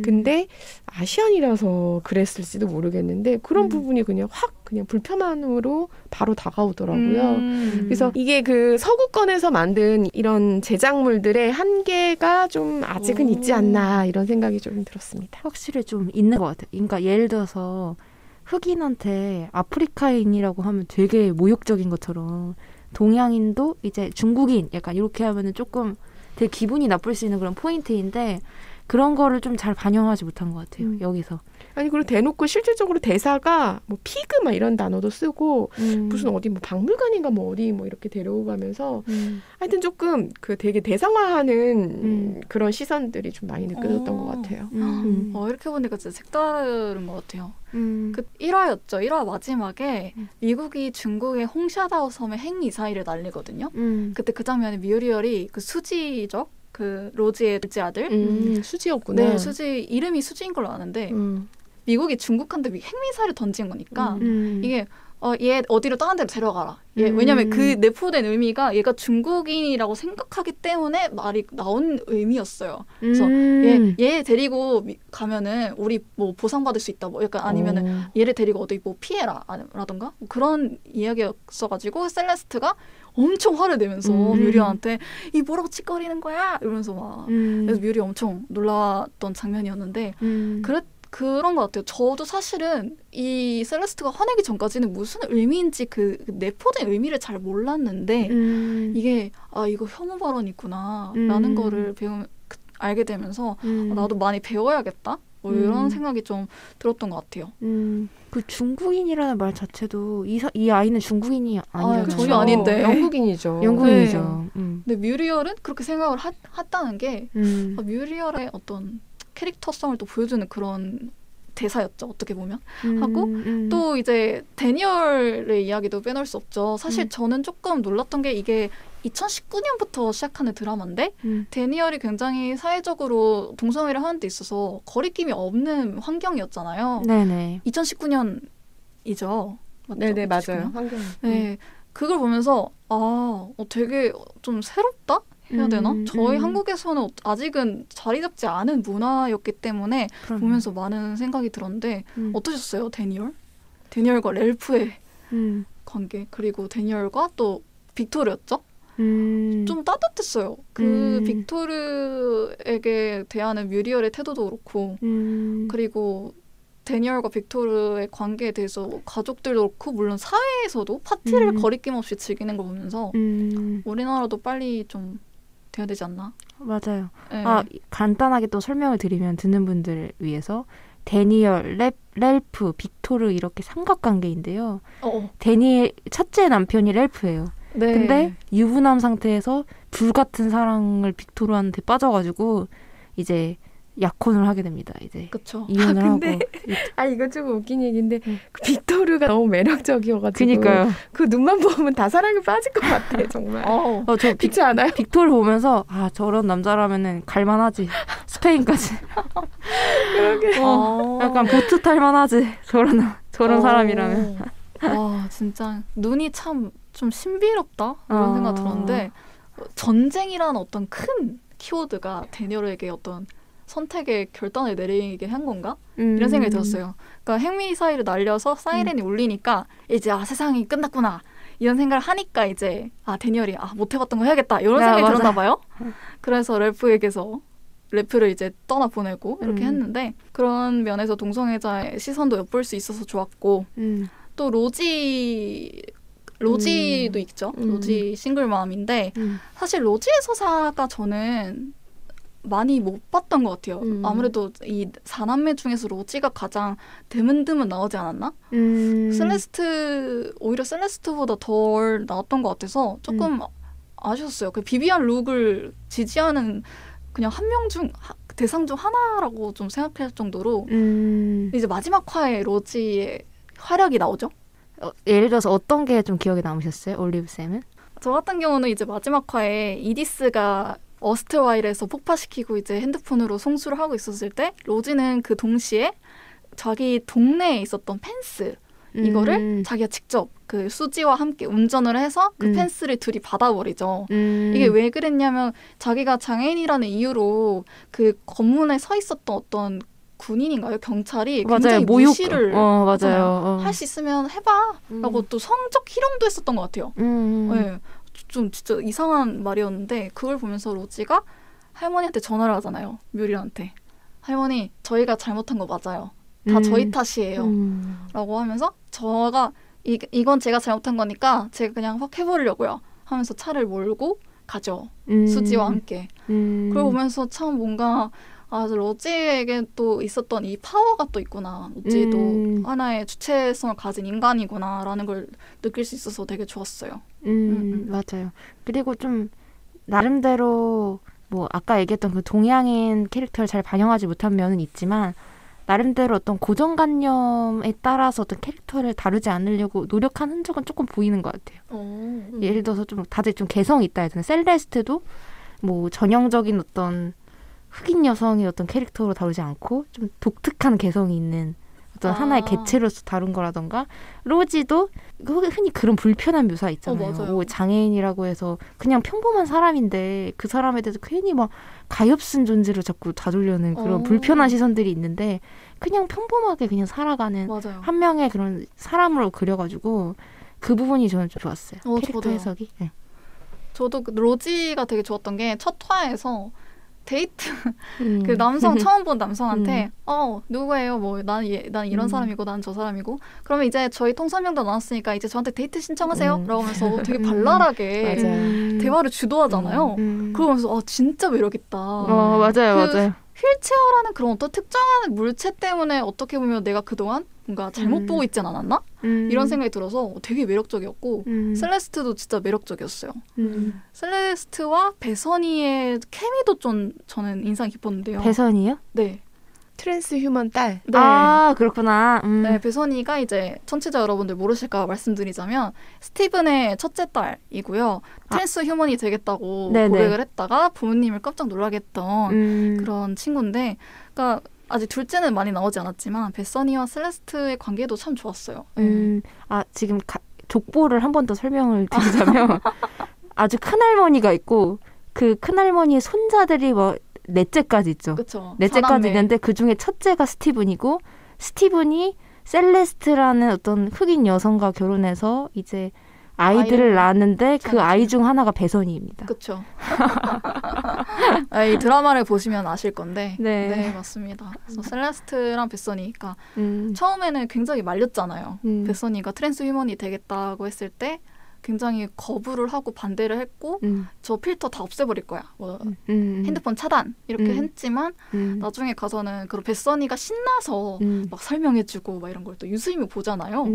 [SPEAKER 3] 근데 아시안이라서 그랬을지도 모르겠는데 그런 부분이 그냥 불편함으로 바로 다가오더라고요. 그래서 이게 그 서구권에서 만든 이런 제작물들의 한계가 좀 아직은 있지 않나 이런 생각이 좀 들었습니다.
[SPEAKER 2] 확실히 좀 있는 것 같아요. 그러니까 예를 들어서 흑인한테 아프리카인이라고 하면 되게 모욕적인 것처럼 동양인도 이제 중국인 약간 이렇게 하면은 조금 되게 기분이 나쁠 수 있는 그런 포인트인데 그런 거를 좀 잘 반영하지 못한 것 같아요. 여기서.
[SPEAKER 3] 아니 그리고 대놓고 실질적으로 대사가 뭐 피그 막 이런 단어도 쓰고 무슨 어디 뭐 박물관인가 뭐 어디 뭐 이렇게 데려가면서 하여튼 조금 그 되게 대상화하는 그런 시선들이 좀 많이 느껴졌던 것 같아요.
[SPEAKER 1] 이렇게 보니까 진짜 색다른 것 같아요. 그 1화였죠. 1화 마지막에 미국이 중국의 홍샤다오 섬에 핵미사일을 날리거든요. 그때 그 장면에 뮤리얼이 그 수지적 그 로지의 둘째 아들
[SPEAKER 3] 수지였구나.
[SPEAKER 1] 네, 수지 이름이 수지인 걸로 아는데 미국이 중국한테 핵미사일을 던진 거니까 이게 얘 어디로 다른 데로 데려가라 왜냐면 그 내포된 의미가 얘가 중국인이라고 생각하기 때문에 말이 나온 의미였어요. 그래서 얘 데리고 가면은 우리 뭐 보상받을 수 있다. 뭐 약간 아니면은 얘를 데리고 어디 뭐 피해라 라던가 뭐 그런 이야기였어가지고 셀레스트가 엄청 화를 내면서 뮤리한테 이 뭐라고 찌꺼리는 거야 이러면서 막 그래서 뮤리 엄청 놀랐던 장면이었는데 그런 것 같아요. 저도 사실은 이 셀레스트가 화내기 전까지는 무슨 의미인지 그 내포된 의미를 잘 몰랐는데 이게 이거 혐오 발언이구나 라는 거를 알게 되면서 나도 많이 배워야겠다 뭐 이런 생각이 좀 들었던 것 같아요.
[SPEAKER 2] 그 중국인이라는 말 자체도 이 아이는 중국인이 아니잖아요.
[SPEAKER 1] 전혀 아닌데
[SPEAKER 3] 영국인이죠.
[SPEAKER 2] 영국인이죠.
[SPEAKER 1] 근데 뮤리얼은 그렇게 생각을 했다는 게 뮤리얼의 어떤 캐릭터성을 또 보여주는 그런 대사였죠. 어떻게 보면. 하고 또 이제 데니얼의 이야기도 빼놓을 수 없죠. 사실 저는 조금 놀랐던 게 이게 2019년부터 시작하는 드라마인데 데니얼이 굉장히 사회적으로 동성애를 하는 데 있어서 거리낌이 없는 환경이었잖아요.
[SPEAKER 2] 네네.
[SPEAKER 1] 2019년이죠. 맞죠?
[SPEAKER 3] 네네, 맞아요. 환경.
[SPEAKER 1] 네. 그걸 보면서 되게 좀 새롭다? 해야 되나? 저희 한국에서는 아직은 자리 잡지 않은 문화였기 때문에 보면서 많은 생각이 들었는데 어떠셨어요, 데니얼? 데니얼과 렐프의 관계 그리고 데니얼과 또 빅토르였죠? 좀 따뜻했어요. 그 빅토르에게 대하는 뮤리얼의 태도도 그렇고 그리고 데니얼과 빅토르의 관계에 대해서 가족들도 그렇고 물론 사회에서도 파티를 거리낌 없이 즐기는 걸 보면서 우리나라도 빨리 좀 돼야 되지 않나?
[SPEAKER 2] 맞아요.
[SPEAKER 1] 네.
[SPEAKER 2] 간단하게 또 설명을 드리면 듣는 분들을 위해서 데니얼, 렐프, 빅토르 이렇게 삼각관계인데요. 데니엘 첫째 남편이 렐프예요.
[SPEAKER 1] 네.
[SPEAKER 2] 근데 유부남 상태에서 불같은 사랑을 빅토르한테 빠져가지고 이제 약혼을 하게 됩니다. 이제
[SPEAKER 1] 그쵸.
[SPEAKER 2] 이혼을 하고.
[SPEAKER 3] 이거 좀 웃긴 얘기인데 그 빅토르가 너무 매력적이어가지고.
[SPEAKER 2] 그니까요.
[SPEAKER 3] 그 눈만 보면 다 사랑에 빠질 것 같아 정말.
[SPEAKER 2] 저
[SPEAKER 3] 그렇지 않아요?
[SPEAKER 2] 빅토르 보면서 저런 남자라면은 갈만하지. 스페인까지.
[SPEAKER 3] 그러게.
[SPEAKER 2] 약간 보트 탈만하지. 저런 사람이라면.
[SPEAKER 1] 와 진짜 눈이 참 좀 신비롭다 이런 생각 들었는데 전쟁이라는 어떤 큰 키워드가 데니얼에게 어떤 선택의 결단을 내리게 한 건가? 이런 생각이 들었어요. 그러니까 핵미사일을 날려서 사이렌이 울리니까 이제 세상이 끝났구나 이런 생각을 하니까 이제 데니얼이 못 해봤던 거 해야겠다 이런 생각이 들었나 봐요. 그래서 렐프를 이제 떠나보내고 이렇게 했는데 그런 면에서 동성애자의 시선도 엿볼 수 있어서 좋았고 또 로지도 있죠. 로지 싱글맘인데 사실 로지의 서사가 저는 많이 못 봤던 것 같아요. 아무래도 이 4남매 중에서 로지가 가장 드문드문 나오지 않았나? 오히려 셀레스트보다 덜 나왔던 것 같아서 조금 아쉬웠어요. 그 비비안 룩을 지지하는 그냥 대상 중 하나라고 좀 생각할 정도로 이제 마지막 화에 로지의 활약이 나오죠.
[SPEAKER 2] 예를 들어서 어떤 게 좀 기억에 남으셨어요? 올리브쌤은?
[SPEAKER 1] 저 같은 경우는 이제 마지막 화에 이디스가 어스트와일에서 폭파시키고 이제 핸드폰으로 송수를 하고 있었을 때 로지는 그 동시에 자기 동네에 있었던 펜스 이거를 자기가 직접 그 수지와 함께 운전을 해서 그 펜스를 둘이 받아버리죠. 이게 왜 그랬냐면 자기가 장애인이라는 이유로 그 검문에 서 있었던 어떤 군인인가요? 경찰이 굉장히 무시를 할 수 있으면 해봐 라고 또 성적 희롱도 했었던 것 같아요. 네. 좀 진짜 이상한 말이었는데 그걸 보면서 로지가 할머니한테 전화를 하잖아요. 뮤리한테. 할머니 저희가 잘못한 거 맞아요. 다 저희 탓이에요. 라고 하면서 이건 제가 잘못한 거니까 제가 그냥 확 해버리려고요. 하면서 차를 몰고 가죠. 수지와 함께. 그걸 보면서 참 뭔가 로지에게 또 있었던 이 파워가 또 있구나. 로지도 하나의 주체성을 가진 인간이구나라는 걸 느낄 수 있어서 되게 좋았어요.
[SPEAKER 2] 맞아요. 그리고 좀 나름대로 뭐 아까 얘기했던 그 동양인 캐릭터를 잘 반영하지 못한 면은 있지만 나름대로 어떤 고정관념에 따라서 어떤 캐릭터를 다루지 않으려고 노력한 흔적은 조금 보이는 것 같아요. 예를 들어서 좀 다들 좀 개성이 있다 해야 되나? 셀레스트도 뭐 전형적인 어떤 흑인 여성의 어떤 캐릭터로 다루지 않고 좀 독특한 개성이 있는 어떤 하나의 개체로서 다룬 거라던가 로지도 흔히 그런 불편한 묘사 있잖아요.
[SPEAKER 1] 맞아요.
[SPEAKER 2] 장애인이라고 해서 그냥 평범한 사람인데 그 사람에 대해서 괜히 막 가엾은 존재로 자꾸 다루려는 그런 불편한 시선들이 있는데 그냥 평범하게 그냥 살아가는
[SPEAKER 1] 맞아요.
[SPEAKER 2] 한 명의 그런 사람으로 그려가지고 그 부분이 저는 좀 좋았어요. 캐릭터
[SPEAKER 1] 저도요.
[SPEAKER 2] 해석이. 네.
[SPEAKER 1] 저도 로지가 되게 좋았던 게 첫 화에서 데이트 그 남성 처음 본 남성한테 누구예요? 뭐 난 이런 사람이고 난 저 사람이고 그러면 이제 저희 통선명도 나왔으니까 이제 저한테 데이트 신청하세요. 라고 하면서 되게 발랄하게 대화를 주도하잖아요. 그러면서 진짜 매력있다.
[SPEAKER 2] 맞아요.
[SPEAKER 1] 휠체어라는 그런 어떤 특정한 물체 때문에 어떻게 보면 내가 그동안 뭔가 잘못 보고 있진 않았나? 이런 생각이 들어서 되게 매력적이었고 셀레스트도 진짜 매력적이었어요. 셀레스트와 배선이의 케미도 좀 저는 인상 깊었는데요.
[SPEAKER 2] 배선이요?
[SPEAKER 1] 네.
[SPEAKER 3] 트랜스 휴먼 딸.
[SPEAKER 1] 네.
[SPEAKER 2] 그렇구나.
[SPEAKER 1] 네, 배선이가 이제 청취자 여러분들 모르실까 말씀드리자면 스티븐의 첫째 딸이고요. 트랜스 휴먼이 되겠다고 고백을 했다가 부모님을 깜짝 놀라게 했던 그런 친구인데, 그러니까 아직 둘째는 많이 나오지 않았지만 배선이와 셀레스트의 관계도 참 좋았어요.
[SPEAKER 2] 지금 족보를 한 번 더 설명을 드리자면 아주 큰할머니가 있고 그 큰할머니의 손자들이 뭐 넷째까지 있죠.
[SPEAKER 1] 그쵸.
[SPEAKER 2] 넷째까지 있는데 그중에 첫째가 스티븐이고 스티븐이 셀레스트라는 어떤 흑인 여성과 결혼해서 이제 아이들을 낳았는데 그 아이 중 하나가 배선이입니다.
[SPEAKER 1] 그렇죠. 이 드라마를 보시면 아실 건데 네 맞습니다. 그래서 셀레스트랑 배선이가 처음에는 굉장히 말렸잖아요. 배선이가 트랜스 휴먼이 되겠다고 했을 때 굉장히 거부를 하고 반대를 했고 저 필터 다 없애버릴 거야. 뭐 핸드폰 차단 이렇게 했지만 나중에 가서는 그런 배선이가 신나서 막 설명해주고 막 이런 걸 또 유수임이 보잖아요.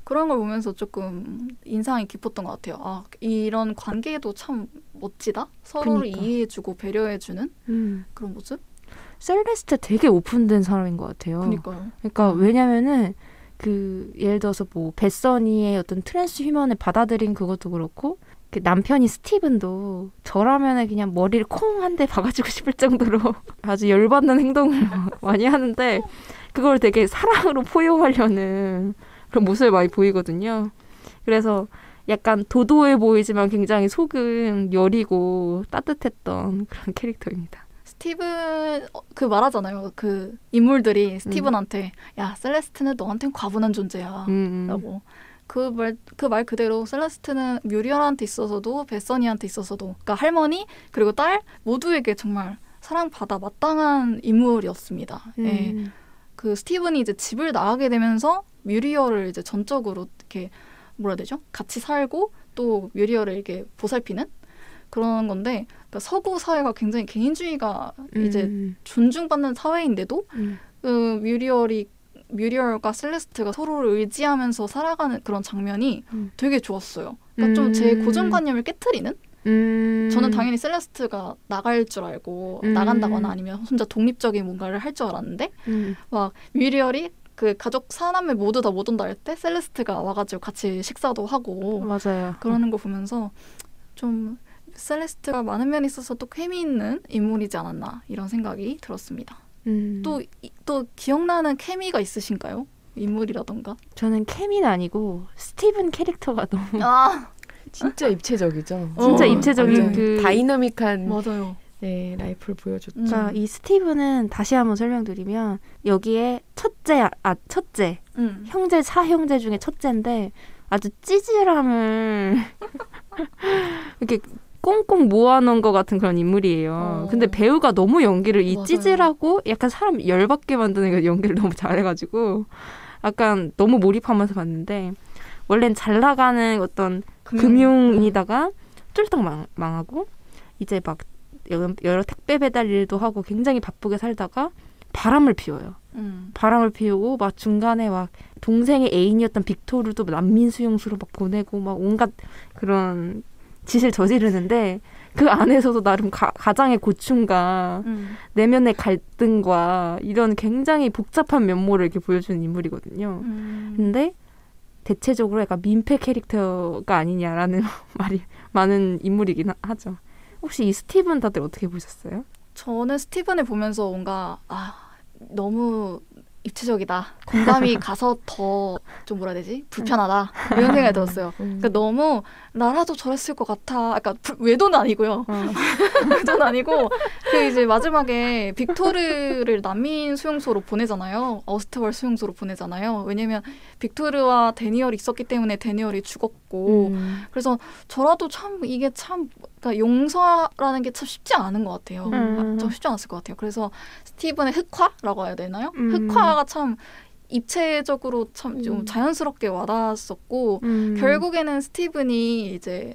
[SPEAKER 1] 그런 걸 보면서 조금 인상이 깊었던 것 같아요. 이런 관계도 참 멋지다. 서로를 이해해주고 배려해주는 그런 모습.
[SPEAKER 2] 셀레스트 되게 오픈된 사람인 것 같아요. 그러니까 왜냐면은 예를 들어서 뭐 배선이의 어떤 트랜스 휴먼을 받아들인 그것도 그렇고 그 남편이 스티븐도 저라면은 그냥 머리를 콩 한 대 박아주고 싶을 정도로 아주 열받는 행동을 많이 하는데 그걸 되게 사랑으로 포용하려는 그런 모습을 많이 보이거든요. 그래서 약간 도도해 보이지만 굉장히 속은 여리고 따뜻했던 그런 캐릭터입니다.
[SPEAKER 1] 스티븐 말하잖아요. 그 인물들이 스티븐한테 야 셀레스트는 너한테는 과분한 존재야 라고 그 말 그대로 셀레스트는 뮤리얼한테 있어서도 베서니한테 있어서도 그러니까 할머니 그리고 딸 모두에게 정말 사랑받아 마땅한 인물이었습니다. 그 스티븐이 이제 집을 나가게 되면서 뮤리얼을 이제 전적으로 이렇게 뭐라 해야 되죠? 같이 살고 또 뮤리얼을 이렇게 보살피는 그런 건데 그러니까 서구 사회가 굉장히 개인주의가 이제 존중받는 사회인데도 뮤리얼과 셀레스트가 서로를 의지하면서 살아가는 그런 장면이 되게 좋았어요. 그러니까 좀 제 고정관념을 깨트리는? 저는 당연히 셀레스트가 나갈 줄 알고 나간다거나 아니면 혼자 독립적인 뭔가를 할 줄 알았는데 막 뮤리얼이 그 가족 사남매 모두 다 못 온다 할 때 셀레스트가 와가지고 같이 식사도 하고
[SPEAKER 2] 맞아요.
[SPEAKER 1] 그러는 거 보면서 좀 셀레스트가 많은 면에 있어서 또 케미 있는 인물이지 않았나 이런 생각이 들었습니다. 또 기억나는 케미가 있으신가요? 인물이라던가?
[SPEAKER 2] 저는 케미는 아니고 스티븐 캐릭터가 너무
[SPEAKER 3] 진짜 입체적이죠.
[SPEAKER 2] 진짜 입체적인 그
[SPEAKER 3] 다이너믹한
[SPEAKER 1] 맞아요.
[SPEAKER 3] 네, 라이프를 보여줬죠.
[SPEAKER 2] 그러니까 이 스티븐은 다시 한번 설명드리면 여기에 첫째 형제 4형제 중에 첫째인데 아주 찌질함을 이렇게 꽁꽁 모아놓은 것 같은 그런 인물이에요. 근데 배우가 너무 연기를
[SPEAKER 1] 맞아요.
[SPEAKER 2] 찌질하고 약간 사람 열받게 만드는 연기를 너무 잘해가지고 약간 너무 몰입하면서 봤는데 원래는 잘 나가는 어떤 금융인이다가 쫄딱 망하고 이제 막 여러 택배 배달 일도 하고 굉장히 바쁘게 살다가 바람을 피워요. 바람을 피우고 막 중간에 막 동생의 애인이었던 빅토르도 난민 수용소로 막 보내고 막 온갖 그런 짓을 저지르는데 그 안에서도 나름 가장의 고충과 내면의 갈등과 이런 굉장히 복잡한 면모를 이렇게 보여주는 인물이거든요. 근데 대체적으로 약간 민폐 캐릭터가 아니냐라는 말이 많은 인물이긴 하죠. 혹시 이 스티븐 다들 어떻게 보셨어요?
[SPEAKER 1] 저는 스티븐을 보면서 뭔가 너무 입체적이다. 공감이 가서 더 좀 뭐라 해야 되지? 불편하다. 이런 생각이 들었어요. 그러니까 너무 나라도 저랬을 것 같아. 약간 외도는 아니고요. 외도는 아니고 그 이제 마지막에 빅토르를 난민 수용소로 보내잖아요. 어스트월 수용소로 보내잖아요. 왜냐면 빅토르와 데니얼이 있었기 때문에 데니얼이 죽었고 그래서 저라도 참 이게 참 그러니까 용서라는 게 참 쉽지 않은 것 같아요. 좀 쉽지 않았을 것 같아요. 그래서 스티븐의 흑화라고 해야 되나요? 흑화가 참 입체적으로 참 좀 자연스럽게 와닿았었고 결국에는 스티븐이 이제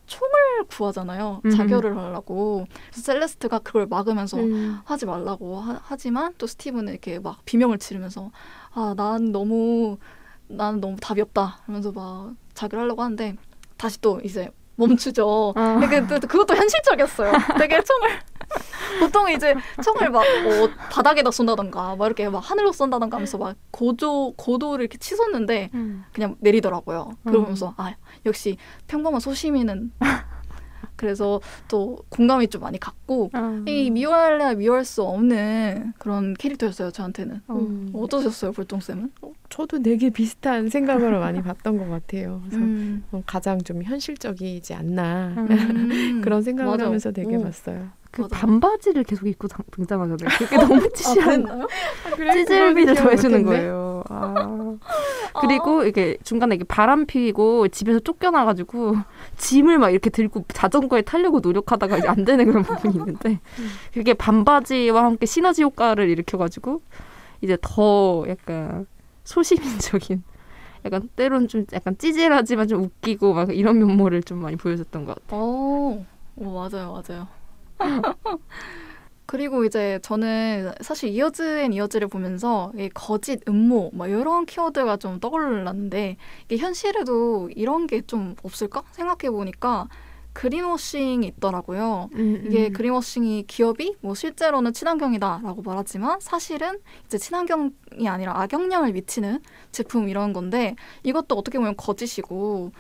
[SPEAKER 1] 총을 구하잖아요. 자결을 하려고. 그래서 셀레스트가 그걸 막으면서 하지 말라고 하지만 또 스티븐은 이렇게 막 비명을 지르면서 나는 너무 답이 없다 하면서 막 자결을 하려고 하는데 다시 또 이제 멈추죠. 그것도 현실적이었어요. 되게 보통 이제 총을 막 바닥에다 쏜다던가 막 이렇게 막 하늘로 쏜다던가 하면서 막 고도를 이렇게 치솟는데 그냥 내리더라고요. 그러면서 역시 평범한 소시민은 그래서 또 공감이 좀 많이 갔고 이 미워할래야 미워할 수 없는 그런 캐릭터였어요. 저한테는. 어떠셨어요, 볼똥쌤은?
[SPEAKER 3] 저도 되게 비슷한 생각으로 많이 봤던 것 같아요. 그래서 가장 좀 현실적이지 않나 그런 생각을
[SPEAKER 1] 맞아.
[SPEAKER 3] 하면서 되게 봤어요.
[SPEAKER 2] 그 반바지를 계속 입고 등장하잖아요. 그게 너무 찌질한 찌질미를 더해주는 거예요. 그리고 이게 중간에 이게 바람 피고 집에서 쫓겨나가지고 짐을 막 이렇게 들고 자전거에 타려고 노력하다가 이제 안 되는 그런 부분이 있는데 그게 반바지와 함께 시너지 효과를 일으켜가지고 이제 더 약간 소시민적인 약간 때로는 좀 약간 찌질하지만 좀 웃기고 막 이런 면모를 좀 많이 보여줬던 것 같아요.
[SPEAKER 1] 맞아요. 그리고 이제 저는 사실 이어즈 앤 이어즈를 보면서 거짓, 음모 막 이런 키워드가 좀 떠올랐는데 이게 현실에도 이런 게 좀 없을까 생각해보니까 그린워싱이 있더라고요. 이게 그린워싱이 기업이 뭐 실제로는 친환경이다라고 말하지만 사실은 이제 친환경이 아니라 악영향을 미치는 제품 이런 건데 이것도 어떻게 보면 거짓이고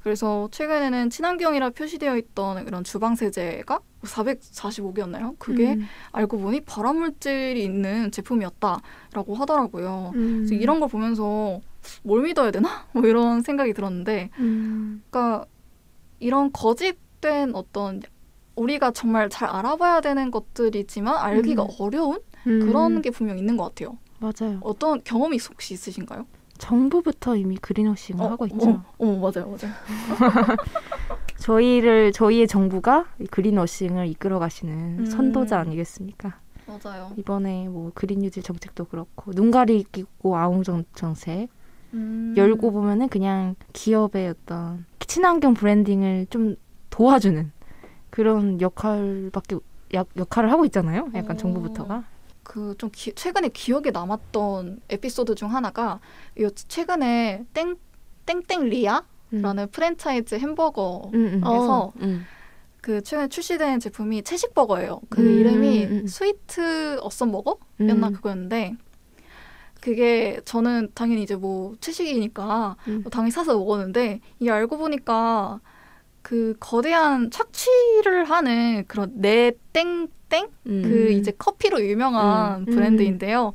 [SPEAKER 1] 그래서 최근에는 친환경이라 표시되어 있던 이런 주방 세제가 445개였나요? 그게 알고 보니 발암물질이 있는 제품이었다라고 하더라고요. 그래서 이런 걸 보면서 뭘 믿어야 되나? 뭐 이런 생각이 들었는데 그러니까 이런 거짓된 어떤 우리가 정말 잘 알아봐야 되는 것들이지만 알기가 어려운 그런 게 분명 있는 것 같아요.
[SPEAKER 2] 맞아요.
[SPEAKER 1] 어떤 경험이 혹시 있으신가요?
[SPEAKER 2] 정부부터 이미 그린워싱을 하고 있죠.
[SPEAKER 1] 맞아요.
[SPEAKER 2] 저희의 정부가 그린워싱을 이끌어 가시는 선도자 아니겠습니까?
[SPEAKER 1] 맞아요.
[SPEAKER 2] 이번에 뭐 그린뉴딜 정책도 그렇고 눈 가리고 아웅 정책 열고 보면은 그냥 기업의 어떤 친환경 브랜딩을 좀 도와주는 그런 역할을 하고 있잖아요. 약간 정부부터가.
[SPEAKER 1] 좀 최근에 기억에 남았던 에피소드 중 하나가 최근에 땡땡 리아라는 프랜차이즈 햄버거에서 그 최근에 출시된 제품이 채식버거예요. 그 이름이 스위트 어썸버거였나 그거였는데 그게 저는 당연히 이제 뭐 채식이니까 당연히 사서 먹었는데 이게 알고 보니까 그 거대한 착취를 하는 그런 땡땡 그 이제 커피로 유명한 브랜드인데요.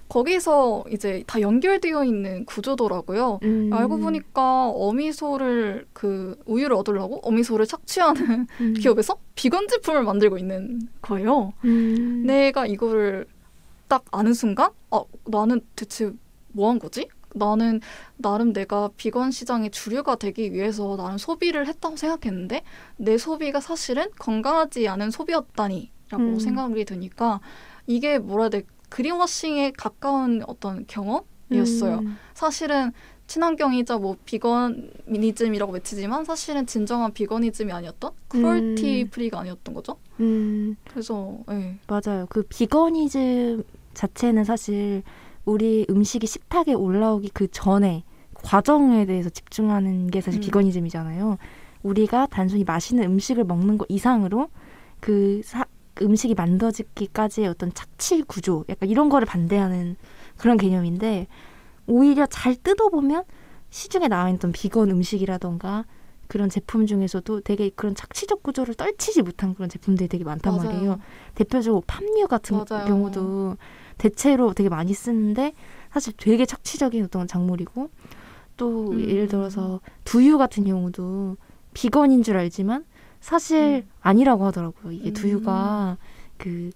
[SPEAKER 1] 거기서 이제 다 연결되어 있는 구조더라고요. 알고 보니까 어미소를 그 우유를 얻으려고 어미소를 착취하는 기업에서 비건 제품을 만들고 있는 거예요. 내가 이거를 딱 아는 순간 나는 대체 뭐 한 거지? 나는 나름 내가 비건 시장의 주류가 되기 위해서 나름 소비를 했다고 생각했는데 내 소비가 사실은 건강하지 않은 소비였다니라고 생각이 드니까 이게 뭐라 해야 돼 그린워싱에 가까운 어떤 경험이었어요. 사실은 친환경이자 뭐 비건니즘이라고 외치지만 사실은 진정한 비건니즘이 아니었던 크루얼티 프리가 아니었던 거죠. 그래서
[SPEAKER 2] 맞아요. 그 비건니즘 자체는 사실 우리 음식이 식탁에 올라오기 그 전에 과정에 대해서 집중하는 게 사실 비건니즘이잖아요. 우리가 단순히 맛있는 음식을 먹는 것 이상으로 그 음식이 만들어지기까지의 어떤 착취 구조 약간 이런 거를 반대하는 그런 개념인데 오히려 잘 뜯어보면 시중에 나와 있던 비건 음식이라던가 그런 제품 중에서도 되게 그런 착취적 구조를 떨치지 못한 그런 제품들이 되게 많단
[SPEAKER 1] 맞아요.
[SPEAKER 2] 말이에요. 대표적으로 팜유 같은
[SPEAKER 1] 맞아요.
[SPEAKER 2] 경우도 대체로 되게 많이 쓰는데 사실 되게 착취적인 어떤 작물이고 또 예를 들어서 두유 같은 경우도 비건인 줄 알지만 사실 아니라고 하더라고요. 이게 두유가 그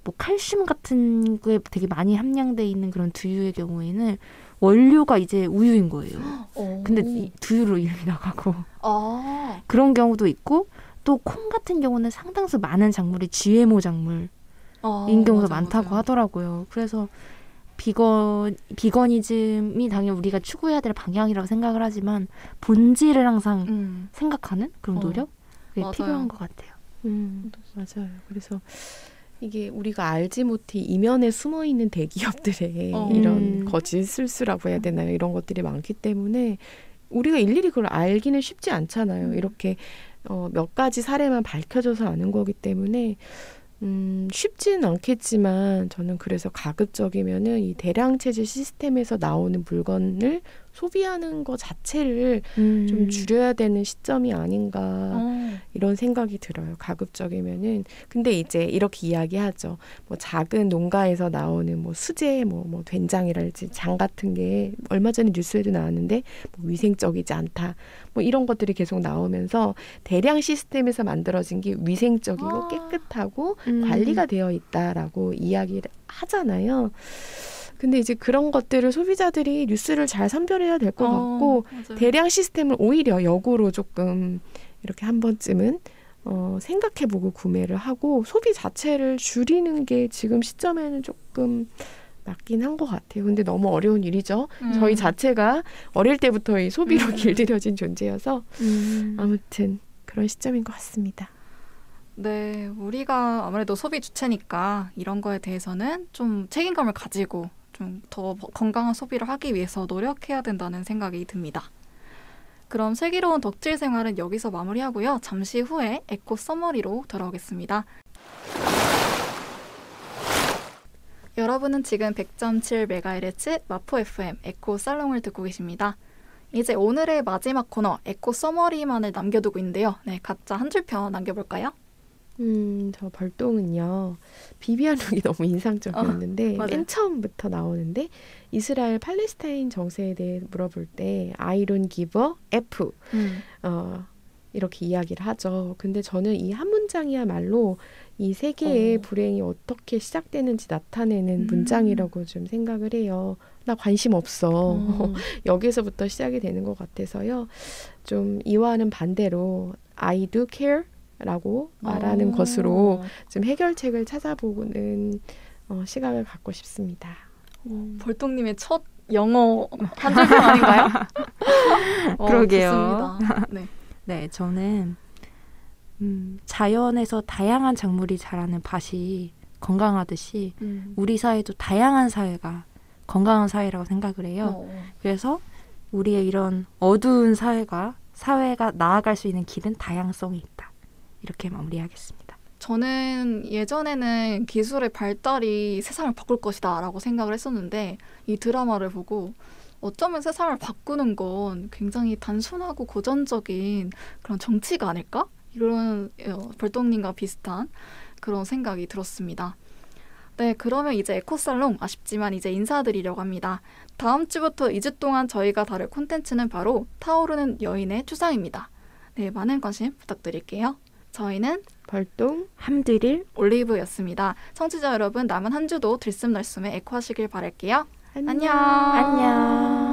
[SPEAKER 2] 뭐 칼슘 같은 거에 되게 많이 함량돼 있는 그런 두유의 경우에는 원료가 이제 우유인 거예요. 근데 이 두유로 이름이 나가고 그런 경우도 있고 또 콩 같은 경우는 상당수 많은 작물이 GMO 작물인 경우가 많다고 하더라고요. 그래서 비건이즘이 당연히 우리가 추구해야 될 방향이라고 생각을 하지만 본질을 항상 생각하는 그런 노력? 그게 필요한 것 같아요.
[SPEAKER 3] 맞아요. 그래서 이게 우리가 알지 못해 이면에 숨어있는 대기업들의 이런 거짓 술수라고 해야 되나요? 이런 것들이 많기 때문에 우리가 일일이 그걸 알기는 쉽지 않잖아요. 이렇게 몇 가지 사례만 밝혀져서 아는 거기 때문에 쉽지는 않겠지만 저는 그래서 가급적이면은 이 대량 체제 시스템에서 나오는 물건을 소비하는 것 자체를 좀 줄여야 되는 시점이 아닌가 이런 생각이 들어요. 가급적이면은. 근데 이제 이렇게 이야기하죠. 뭐 작은 농가에서 나오는 뭐 수제 뭐 된장이랄지 장 같은 게 얼마 전에 뉴스에도 나왔는데 뭐 위생적이지 않다. 뭐 이런 것들이 계속 나오면서 대량 시스템에서 만들어진 게 위생적이고 깨끗하고 관리가 되어 있다라고 이야기를 하잖아요. 근데 이제 그런 것들을 소비자들이 뉴스를 잘 선별해야 될 것 같고
[SPEAKER 1] 맞아요.
[SPEAKER 3] 대량 시스템을 오히려 역으로 조금 이렇게 한 번쯤은 생각해보고 구매를 하고 소비 자체를 줄이는 게 지금 시점에는 조금 맞긴 한 것 같아요. 근데 너무 어려운 일이죠. 저희 자체가 어릴 때부터 이 소비로 길들여진 존재여서 아무튼 그런 시점인 것 같습니다.
[SPEAKER 1] 네, 우리가 아무래도 소비 주체니까 이런 거에 대해서는 좀 책임감을 가지고 좀 더 건강한 소비를 하기 위해서 노력해야 된다는 생각이 듭니다. 그럼 슬기로운 덕질 생활은 여기서 마무리하고요. 잠시 후에 에코 서머리로 돌아오겠습니다. 여러분은 지금 100.7MHz 마포 FM 에코 살롱을 듣고 계십니다. 이제 오늘의 마지막 코너 에코 서머리만을 남겨두고 있는데요. 네, 각자 한 줄평 남겨볼까요?
[SPEAKER 3] 저 벌동은요. 비비안 룩이 너무 인상적이었는데 맨 처음부터 나오는데 이스라엘 팔레스타인 정세에 대해 물어볼 때 I don't give a F 이렇게 이야기를 하죠. 근데 저는 이 한 문장이야말로 이 세계의 불행이 어떻게 시작되는지 나타내는 문장이라고 좀 생각을 해요. 나 관심 없어. 여기서부터 시작이 되는 것 같아서요. 좀 이와는 반대로 I do care 라고 말하는 것으로 좀 해결책을 찾아보는 시각을 갖고 싶습니다.
[SPEAKER 1] 벌똥님의 첫 영어 한 줄평 아닌가요?
[SPEAKER 2] 그러게요.
[SPEAKER 1] 좋습니다.
[SPEAKER 2] 네, 저는 자연에서 다양한 작물이 자라는 밭이 건강하듯이 우리 사회도 다양한 사회가 건강한 사회라고 생각을 해요. 그래서 우리의 이런 어두운 사회가 나아갈 수 있는 길은 다양성이 있다. 이렇게 마무리하겠습니다.
[SPEAKER 1] 저는 예전에는 기술의 발달이 세상을 바꿀 것이다 라고 생각을 했었는데 이 드라마를 보고 어쩌면 세상을 바꾸는 건 굉장히 단순하고 고전적인 그런 정치가 아닐까? 이런 벌떡님과 비슷한 그런 생각이 들었습니다. 네, 그러면 이제 에코살롱 아쉽지만 이제 인사드리려고 합니다. 다음 주부터 2주 동안 저희가 다룰 콘텐츠는 바로 타오르는 여인의 추상입니다. 네, 많은 관심 부탁드릴게요. 저희는
[SPEAKER 3] 벌똥,
[SPEAKER 2] 함드릴,
[SPEAKER 1] 올리브였습니다. 청취자 여러분, 남은 한 주도 들숨날숨에 에코하시길 바랄게요.
[SPEAKER 3] 안녕.
[SPEAKER 2] 안녕.